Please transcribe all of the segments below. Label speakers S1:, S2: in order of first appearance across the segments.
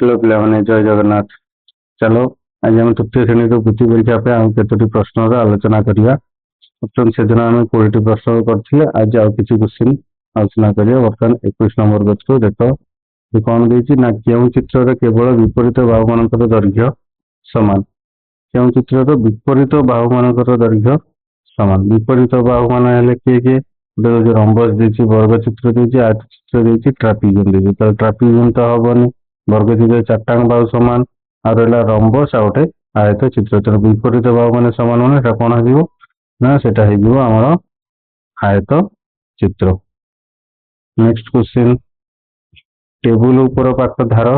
S1: Hello पिलामाने जय जगन्नाथ। चलो आज आम तृतीय श्रेणी वृत्ति परीक्षा पे आम केतोटी प्रश्न आलोचना करवा। से दिन आम 20 प्रश्न करते आज आउ कि क्वेश्चन आलोचना करिया। बर्तमान 21 नंबर गच्छू देख ये कौन देती ना क्यों चित्र केवल विपरीत बाहु मान दैर्घ्य सामान। क्यों चित्र विपरीत बाहु मान दैर्घ्य सामान। विपरीत बाहु मान किए गोटे रंबस देती वर्ग चित्र देती आयत चित्र देती ट्रापिजियम देती। तो ट्रापिजियम तो हबनी वर्ग चित्र चार्टांग बाहु सामान आ रहा रंबस आ गए आयत चित्र। तेनाली विपरीत बाहु मान सामान मैंने कौन हो ना सेटा आमर आयत चित्र। नेक्स्ट क्वेश्चन टेबुल उपर पाख धार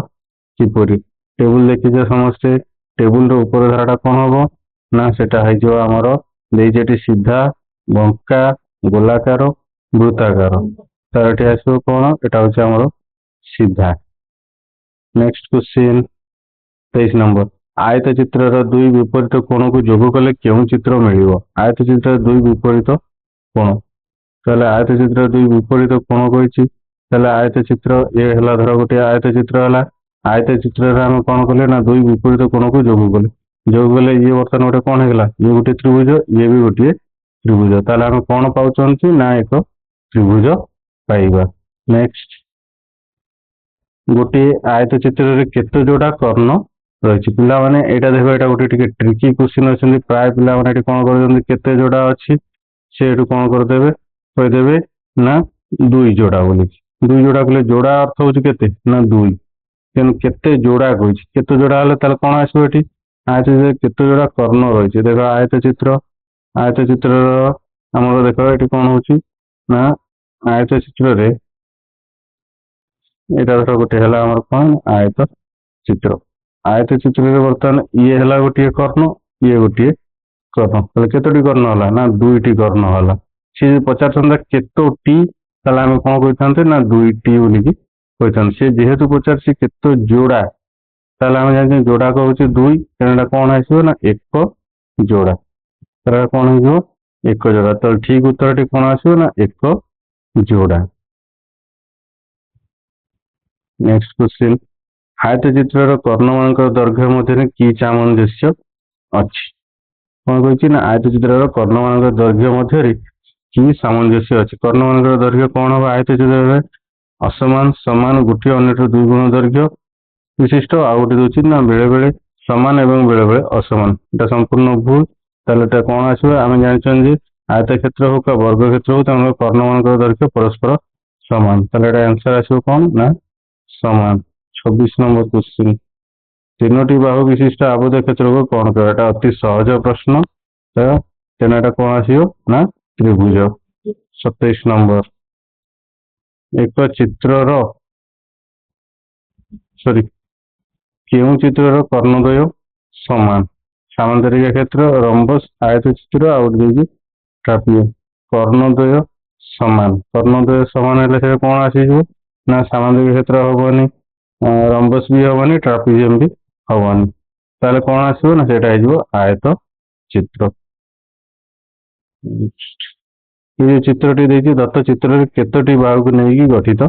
S1: किपरि। टेबुल देखिए समस्ते टेबुल उपर धाराटा कौन हम ना सेटा आमर देटी सीधा बंका गोलाकार वृत्ताकार। तो ये आसो कौन यहाँ हूँ आमर सीधा। नेक्स्ट क्वेश्चन 23 नंबर आयत चित्र दुई विपरीत कोण को जोग कले क्यों चित्र मिल। आयत चित्र दुई विपरीत कोण ताले आयत चित्र दुई विपरीत कोण कही आयत चित्र ये है धर गोटे आयत चित्र है। आयत चित्र आम कौन कले ना दुई विपरीत कोण को जोग कले जोग कले ये बर्तमान गोटे कौन है ये गोटे त्रिभुज ये भी गोटे त्रिभुज। ताले आम कौन पाँच ना एक त्रिभुज पाइबा। नेक्स्ट गोटे आयत चित्र केते जोड़ा कर्ण रही पिला माने एटा देखो एटा गोटे ट्रिकी क्वेश्चन अच्छे प्राय पिला माने कौन करते जोड़ा अच्छी से कौन करदे कहीदेवे ना दुई जोड़ा बोली। दुई जोड़ा कले जोड़ा अर्थ हूँ केते ना दुई तेणु केते जोड़ा कही केते जोड़ा हेल्ले कौन आसो ये आयत चित्र केते जोड़ा कर्ण रही। देख आयत चित्र आमर देख ये कौन हो ना आयत चित्र रे यहाँ धर गोटे है कौन आयत चित्र। आयत चित्र बर्तमान ये है गोटे कर्ण ये गोटे कर्ण केतोटी कर्ण है ना दुईटी कर्ण है। सी पचार केतोटी आम कौन कही ना दुईटी बोलिकी कही सी जेहेतु पचार केतो जोड़ा ताल आम जान जोड़ा कहूँ दुई तेना कौन आसो ना एक जोड़ा तार कौन हो एक जोड़ा। तो ठीक उत्तर टी कौन आसो ना एक जोड़ा। नेक्स्ट क्वेश्चन आयत चित्र कर्ण मान दैर्घ्य मध्य कि सामंजस्य अच्छी कौन कही ना आयत चित्र कर्ण मान दैर्घ्य मध्य कि सामंजस्य अच्छी। कर्ण मान दैर्घ्य कौन हम आयत चित्र असमान समान गोटे अन्य दुई गुण दैर्घ्य विशिष्ट आ गए दूसरी ना बेले बेले समान एवं बेले बेले असमान এটা संपूर्ण भूल। ताले এটা कौन आसो आम जानी आयत क्षेत्र हो का वर्ग क्षेत्र हो कर्ण मान दैर्घ्य परस्पर समान। ताले आंसर आसो कौन ना समान। 26 नंबर क्वेश्चन तीनोटी बाहु विशिष्ट आबद्ध क्षेत्र को कौन कह अति सहज प्रश्न तेना कौन आसो ना त्रिभुज। 27 नंबर एक चित्रर सॉरी क्यों चित्रर कर्णद्वय समान। सामांतरिक क्षेत्र रंबस आयत चित्र आउट ट्रापिजियम कर्णद्वय समान। कर्णद्वय समान है कौन आसीज ना सामांतरिक क्षेत्र हबनी रंबस भी हबनी ट्रापिजियम भी हबनी ताले कौन आसो ना सेटा आयत चित्र। ये चित्रटी देखिए दत्त चित्र केतोटी बाहु को लेकिन गठित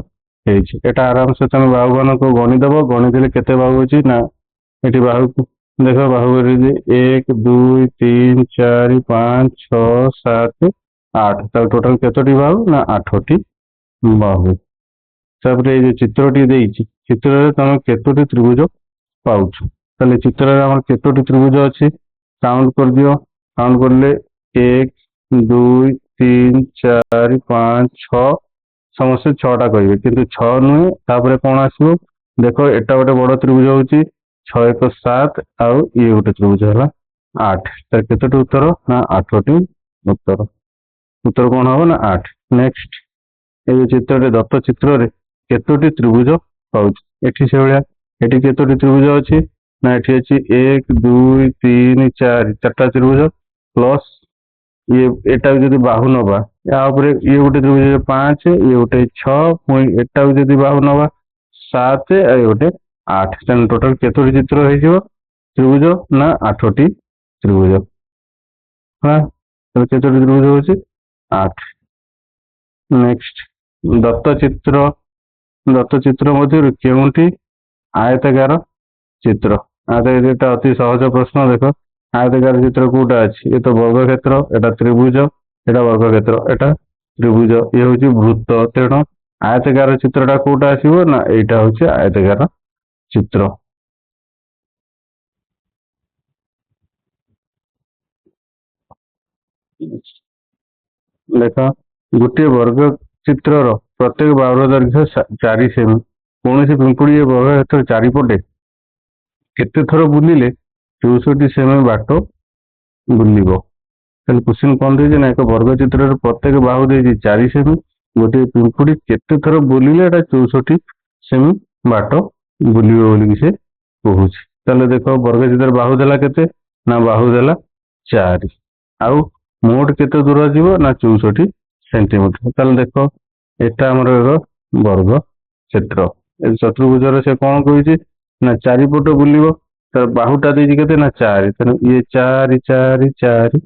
S1: एटा आराम से तुम बाहु मान को गणिदेव गणिदेले केते बाहु अच्छी ना ये बाहु देख बाहु 1 2 3 4 5 6 7 8 टोटाल केतोटी बाहु ना 8टी बाहु। तापर ये चित्रटी चित्र तुम केतोटी त्रिभुज पाउछ ताले चित्र आम केतोटी त्रिभुज अच्छी काउंट कर दियो। काउंट करले 1 2 3 4 5 6 समस्त 6टा कहे कि 6 नुहे तापर कौन आसो देख एटा गोटे बड़ त्रिभुज हूँ 6 1 7 आउ ये गोटे त्रिभुज है 8 तार केतोटी उत्तर ना 8टी उत्तर। उत्तर कौन हम ना 8। नेक्स्ट ये चित्र दत्त चित्र केतोटी त्रिभुज पाँच एटी से भाया एटी केतोटी त्रिभुज अच्छी ना ये अच्छी 1 2 3 4 4टा त्रिभुज प्लस ये एटा भी बाहु नवा यापर ये गोटे त्रिभुज 5 ये गोटे 6 पुणी एटा भी बाहु नवा 7 ये गोटे 8 तेना टोटाल केतोटी चित्र हो त्रिभुज ना 8टी त्रिभुज हाँ केतोटी त्रिभुज हो 8। नेक्स्ट दत्त चित्र मध्य केउंटी आयताकार चित्र। आयताकार अति सहज प्रश्न। देख आयताकार चित्र कोटा अच्छी, ये तो वर्ग क्षेत्र, एटा त्रिभुज, एटा वर्ग क्षेत्र, एटा त्रिभुज, ये हूँ वृत्त। तेणु आयताकार चित्रटा कोटा आसो ना, यहाँ हूँ आयताकार चित्र। देख गोटे वर्ग चित्रर प्रत्येक बाहुर दैर्घ्य 4 सेमी। कौन सी पिंपुड़ी ए वर्ग क्षेत्र चारिपटे केते थर बुलिले 64 सेमी बाट बुलिबो। क्वेश्चन कौन देछि ना, एक वर्ग चित्र प्रत्येक बाहु देछि 4 सेमी, गोटे पिंपुड़ी केते थर बुलिले एटा 64 सेमी बाट बुलिबो बोली से कहूछि। ताले देखो वर्ग चित्र बाहु देला केते ना, बाहु देला 4, आउ मोट केते दूर जीवो ना 64 सेंटीमीटर। ताले देखो एटा हमर वर्ग क्षेत्र। ए चतुर्भुजर से कौन कहिछि ना, चारिपट बुलिबो, तर बाहुटा देछि केते ना 4, तेणु ये 4 4 4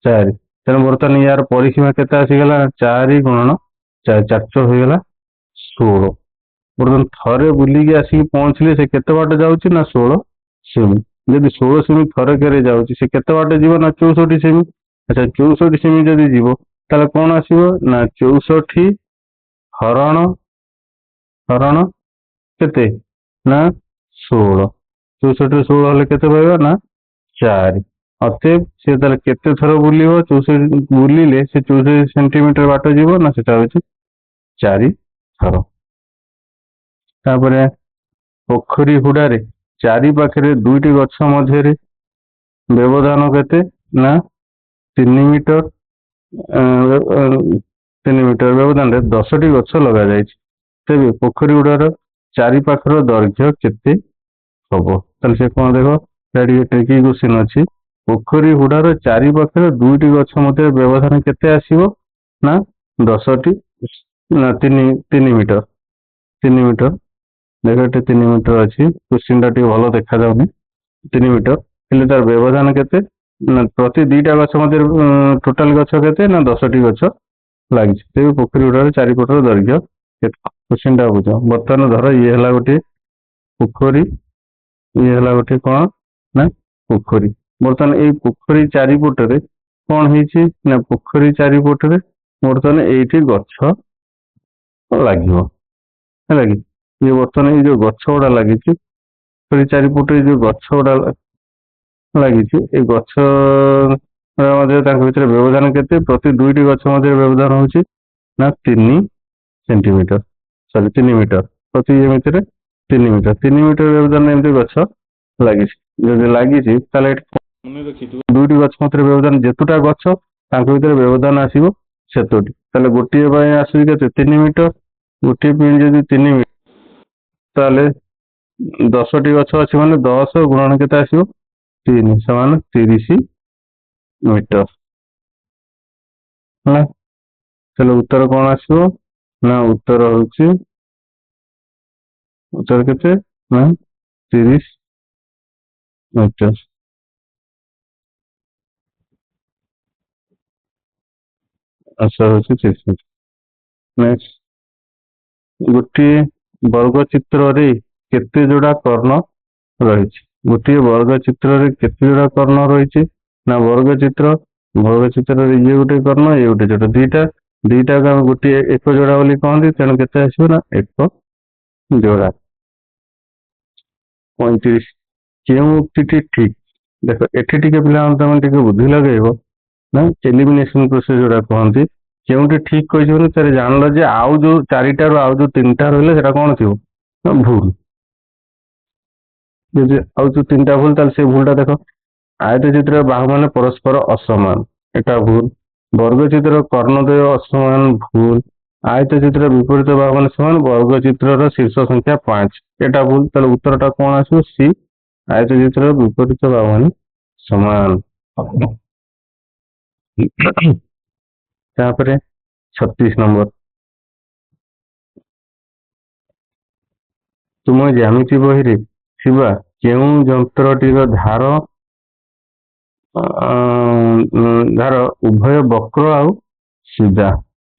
S1: 4, तेणु बर्तमान यार परिसीमा केते आसीगला 4 गुणन 4 4 हो गला 16। बर्तमान थरे बुलिकी आसिक पहुंचले से केते बाट जाउछि ना 16 सेमी। यदि 16 सेमी थरे करे जाउछि से केते बाट जीवो ना 64 सेमी। अच्छा 64 सेमी जदि जीवो ताले कौन आसीबो ना 64 हरण हरण केते ना 16। 64 16 हेले केते पाइबा ना 4। अतएव से ताले केते थर बुलिबो, 64 बुलिले से 64 सेंटीमीटर बाट जीवो ना, सेटा होछि 4 थर। तापरे पोखरी हुडारे चारि पाखरे दुईटी गछ मध्य व्यवधान केते ना 3 मीटर। 3 मीटर व्यवधान रे 10टी गछ लगा जायछि। तेबे पोखरी हुडार चारि पाखर दैर्घ्य केते हबो। ताले से कोन देखो रेडी ट्रिकी क्वेश्चन अछि। पोखरी हुडार चारि पाखरे दुईटी गछ मध्य व्यवधान केते आसीबो ना 10टी ना 3 मीटर। 3 मीटर देखो ये 3 मीटर अच्छी। क्वेश्चन टा भल देखा जाऊनी। 3 मीटर हेले तार व्यवधान केते ना, प्रति दुईटा गछ मध्य टोटाल गछ केते ना 10टी गछ लगी। तेज पोखरी गुड़ार चारिपटर दैर्घ्य क्वेश्चन टा बुझ। बर्तमान धर ये है गोटे पोखरी, ये है गोटे कौन ना पोखरी। बर्तमान ये पोखरी चारिपटे कौन है ना, पोखरी चारिपटे बर्तमान ये गछ लगे है कि ये बर्तमान ये जो गछ गुड़ा लगी पोखरी चारिपटे जो गछ गुड़ा लगी गछ भर व्यवधान केते, प्रति दुईटी गछ मध्य व्यवधान होची ना 3 सेंटीमीटर, सॉरी 3 मीटर। प्रति ये भितर 3 मीटर। 3 मीटर व्यवधान एमती गछ लगी लगी दुईटी गछ मध्य व्यवधान जेतुटा गछ भर व्यवधान आसो सेतुटी। ताले गोटे आसुची केते 3 मीटर। गोटे पिंड जदि 3 मीटर ताले 10टी गछ अच्छी माने 10 गुणन केते आसो 3 समान 30 मीटर है। चलो उत्तर कौन आसो ना, उत्तर होची उत्तर केते ना 30 मीटर। आंसर होची 30 मीटर। नेक्स्ट गोटे वर्ग चित्र रे केते जोड़ा कर्ण रही। गोटे वर्ग चित्र रे केते जोड़ा कर्ण रही ना, वर्ग चित्र रे ये गोटे कर्ण, ये गोटे जोड़ा, दुईटा दुईटा का गोटे एक जोड़ा बोली कहते। तेणु केते आसो ना 1 जोड़ा। 35 क्यों उक्ति ठीक। देख एठी टिके पिला तमें टिके बुद्धि लगेइबो ना, एलिमिनेशन प्रोसेस जोड़ा कहते। क्योंटी ठीक कही तारे जानल जे आउ जो 4टार आउ जो 3टा रही है कौन थी ना भूल। आउ जो 3टा भूल ताले से भूलटा देख। आयत चित्र बाहु मान परस्पर असमान, एटा भूल। वर्ग चित्र कर्णद्वय असमान, भूल। आयत चित्र विपरीत बाहु मान समान, वर्ग चित्र शीर्ष संख्या 5, एटा भूल। ताले उत्तरटा कौन आसो सी, आयत चित्र विपरीत बाहु मान समान। तापरे 36 नंबर, तुम ज्यामिति बही रे थिबा केउ जंत्रटीर धार धार उभय वक्र आउ सीधा।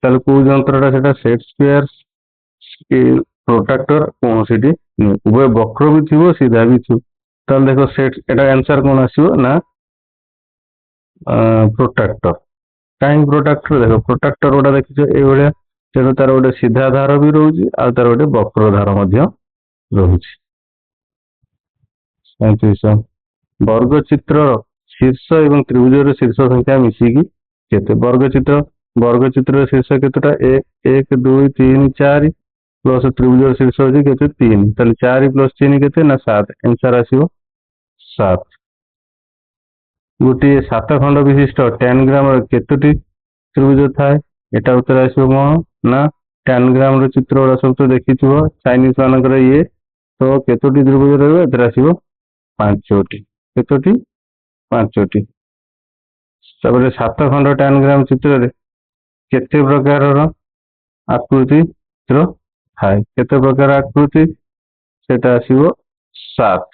S1: ताले को जंत्रटा सेटा सेट स्क्वायर प्रोट्राक्टर कौन सी उभय वक्र भी थी सीधा भी थी ताल देखो सेट एटा आंसर कौन आसीबो ना प्रोट्राक्टर कहीं प्रोट्राक्टर देखो प्रोट्राक्टर गोटा देखिए ये तेणु तार गोटे सीधा धार भी रोचे आ तार गोटे वक्र धार रोचे। वर्ग चित्र शीर्ष एवं त्रिभुज शीर्ष संख्या मिसिकी केते वर्ग चित्र शीर्ष केतटा 1 2 3 4 प्लस त्रिभुज शीर्ष होची केते 3 ताले 4 प्लस 3 केते ना 7 आंसर आसीबो 7। गोटे 7 खंड विशिष्ट 10 ग्राम केतोटी त्रिभुज थाए एटा उत्तर आसीबो कोन ना 10 ग्राम रो चित्र गुड़ा सब तो देखिथिबो चाइनीज मानकर ये तो केतोटी त्रिभुज रहबो एतरा आसीबो 5टी केतोटी 5टी। तापर 7 खंड 10 ग्राम चित्र रे केते प्रकार आकृति चित्र थाए केते प्रकार आकृति सेटा आसीबो 7।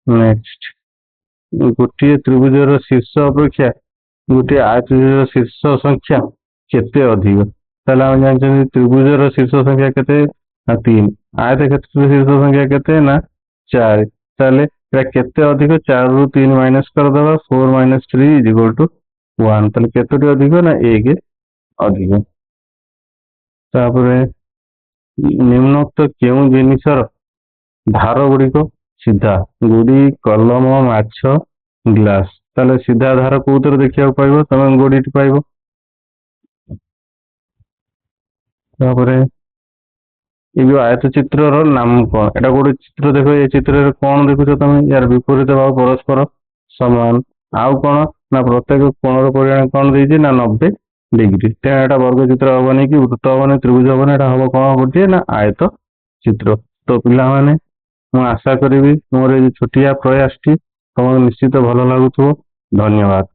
S1: नेक्स्ट गोटे त्रिभुजर शीर्ष अपेक्षा गोटे आयतभुजर शीर्ष संख्या केते अधिक ताले हम जानछन त्रिभुजर शीर्ष संख्या केते ना 3 आयतक्षेत्र शीर्ष संख्या केते ना 4 ताले एटा केते अधिक 4 रु 3 माइनस कर दबा 4 माइनस 3 इज इक्वल टू 1 ताले केतोटी अधिक ना 1 अधिक। तापरे निम्नोक्त केउ जिनिसर धार गुड़िक सीधा गुड़ी कलम माछ ग्लास ताले सीधा धार कोतर देखिया पाइबो तमे गुड़ी पाइबो। तापरे ये जो आयत चित्र नाम कौन एटा गोटे चित्र देखो ये चित्र रे कौन देखुछ तमे यार विपरीत भाव परस्पर समान आउ कौन ना प्रत्येक कोणर परिमाण कौन देइछि ना 90 डिग्री तेना एटा वर्ग चित्र हबनी कि वृत्त हबनी त्रिभुज हबनी एटा हबो कौन गोटे ना आयत चित्र। तो पिला माने मु आशा करी मोर ये छोटिया प्रयास टी तुमको निश्चित भल लगुथबो। धन्यवाद।